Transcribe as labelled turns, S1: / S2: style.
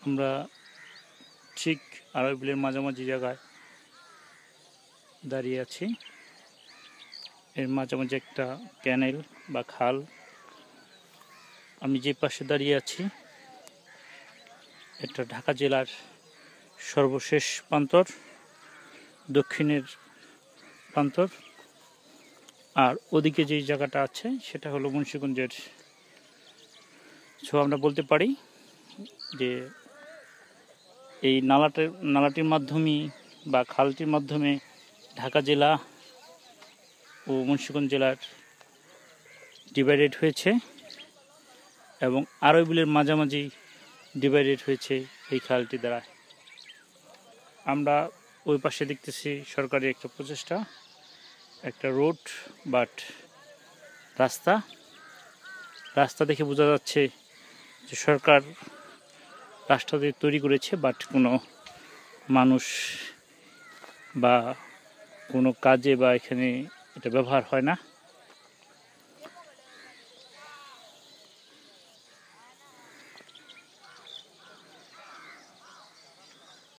S1: আমরা ঠিক আড়াই বিলের মাঝামাঝি জায়গায় দাঁড়িয়ে আছি। এর মাঝামাঝি একটা ক্যানেল বা খাল। আমি যে পাশে দাঁড়িয়ে আছি এটা ঢাকা জেলার সর্বশেষ প্রান্তর, দক্ষিণের প্রান্তর। আর ওদিকে যেই জায়গাটা আছে সেটা হলো মুন্সিগঞ্জের। আমরা বলতে পারি যে এই নালাটির মাধ্যমে বা খালটির মাধ্যমে ঢাকা জেলা ও মুন্সিগঞ্জ জেলার ডিভাইডেড হয়েছে এবং আড়াই বিলের মাঝামাঝি ডিভাইডেড হয়েছে এই খালটি দ্বারা। আমরা ওই পাশে দেখতেছি সরকারি একটা প্রচেষ্টা, একটা রোড বাট রাস্তা দেখে বোঝা যাচ্ছে যে সরকার রাস্তাটি তৈরি করেছে, বাট কোনো মানুষ বা কোনো কাজে বা এখানে এটা ব্যবহার হয় না।